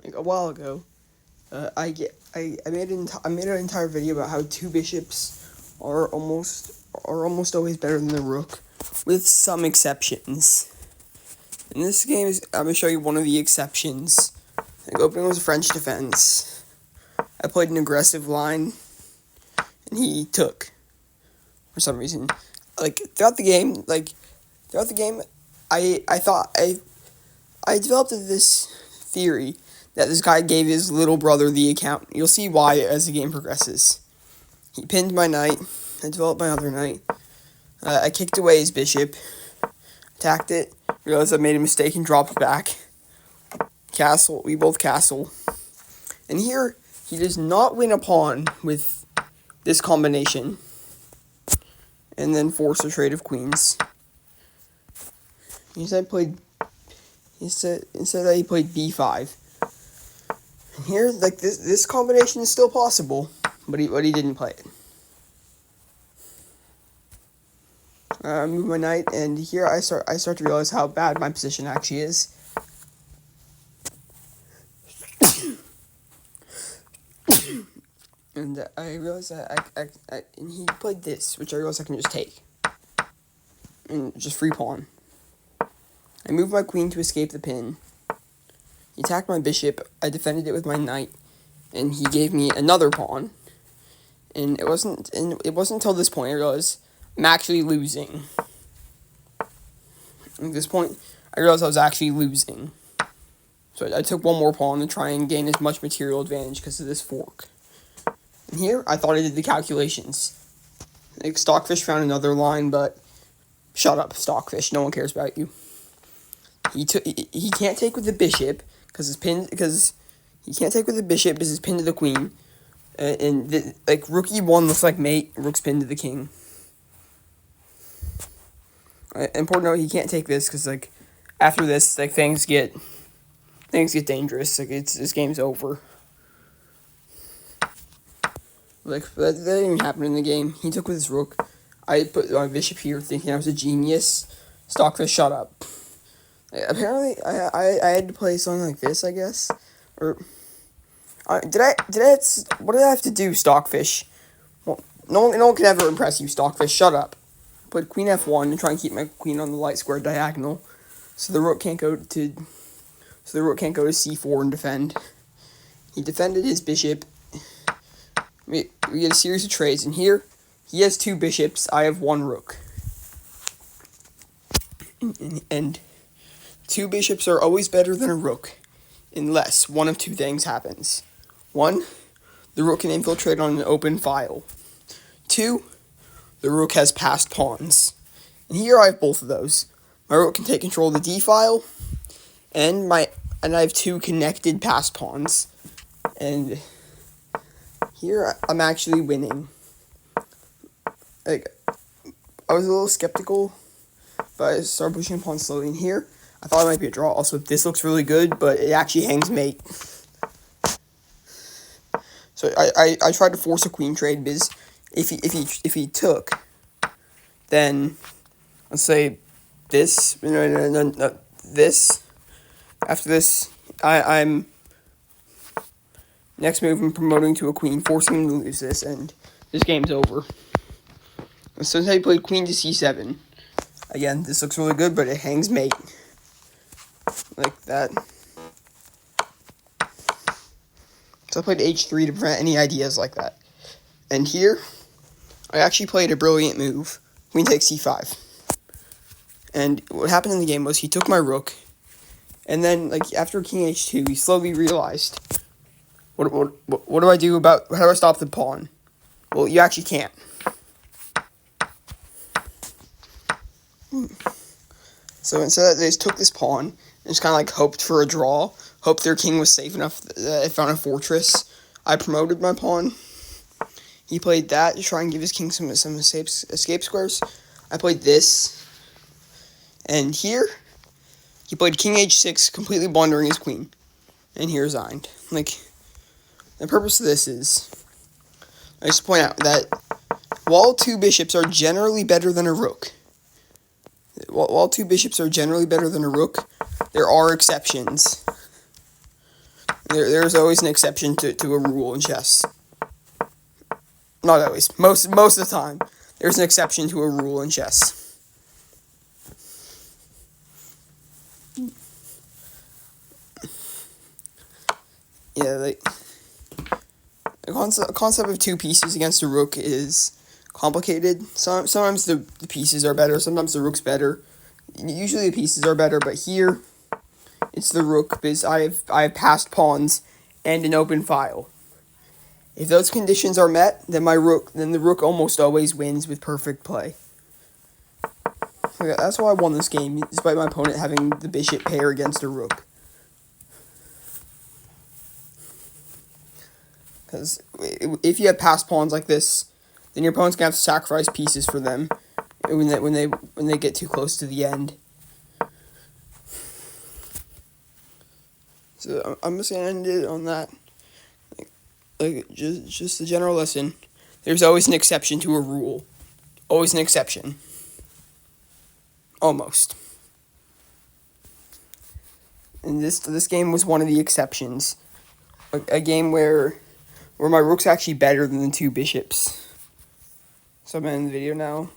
like a while ago, I made an entire video about how two bishops are almost always better than the rook, with some exceptions. In this game, I'm gonna show you one of the exceptions. The opening was a French defense. I played an aggressive line, and he took. For some reason, throughout the game, I developed this theory that this guy gave his little brother the account. You'll see why as the game progresses. He pinned my knight. I developed my other knight. I kicked away his bishop, attacked it, realized I made a mistake and dropped back. Castle, we both castle. And here, he does not win a pawn with this combination. And then force a trade of queens. Instead that he played b5. And here, this combination is still possible, but he didn't play it. I move my knight, and here I start to realize how bad my position actually is. And I realized that and he played this, which I realized I can just take. And just free pawn. I moved my queen to escape the pin. He attacked my bishop. I defended it with my knight, and he gave me another pawn. And it wasn't until this point I realized I'm actually losing. At this point, I realized I was actually losing. So I took one more pawn to try and gain as much material advantage because of this fork. And here, I thought I did the calculations. Stockfish found another line, but shut up, Stockfish. No one cares about you. He can't take with the bishop because his pin he can't take with the bishop because his pin to the queen. Rook e1 looks like mate. Rook's pinned to the king. Important note: he can't take this because after this things get dangerous. This game's over. That didn't even happen in the game. He took with his rook. I put my bishop here thinking I was a genius. Stockfish, shut up. Apparently, I had to play something like this, I guess. Or, what did I have to do, Stockfish? Well, no one can ever impress you, Stockfish. Shut up. I put queen f1 and try and keep my queen on the light square diagonal, so the rook can't go to c4 and defend. He defended his bishop. We get a series of trades, and here, he has two bishops, I have one rook. And two bishops are always better than a rook, unless one of two things happens. One, the rook can infiltrate on an open file. Two, the rook has passed pawns. And here I have both of those. My rook can take control of the d file, and I have two connected passed pawns. And here, I'm actually winning. I was a little skeptical, but I started pushing pawn slowly. And here, I thought it might be a draw. Also, this looks really good, but it actually hangs mate. So I tried to force a queen trade because if he took, then let's say this. No, this. After this, I'm. Next move, I'm promoting to a queen, forcing him to lose this, and this game's over. So I played queen to c7. Again, this looks really good, but it hangs mate. Like that. So I played h3 to prevent any ideas like that. And here, I actually played a brilliant move. Queen takes c5. And what happened in the game was he took my rook, and then, after king h2, he slowly realized, What do I do how do I stop the pawn? Well, you actually can't. So instead, they just took this pawn and just kind of hoped for a draw. Hoped their king was safe enough that it found a fortress. I promoted my pawn. He played that to try and give his king some escape squares. I played this. And here, he played king h6, completely blundering his queen. And he resigned. The purpose of this is, I just point out that while two bishops are generally better than a rook, there are exceptions. There's always an exception to a rule in chess. Not always. Most of the time, there's an exception to a rule in chess. Yeah, like the concept of two pieces against a rook is complicated. Sometimes the pieces are better. Sometimes the rook's better. Usually the pieces are better, but here it's the rook because I have passed pawns and an open file. If those conditions are met, then the rook almost always wins with perfect play. Okay, that's why I won this game, despite my opponent having the bishop pair against a rook. Because if you have passed pawns like this, then your opponent's gonna have to sacrifice pieces for them when they get too close to the end. So I'm just gonna end it on that. Like just a general lesson. There's always an exception to a rule. Always an exception. Almost. And this game was one of the exceptions. A game where my rook's actually better than the two bishops. So I'm gonna end the video now.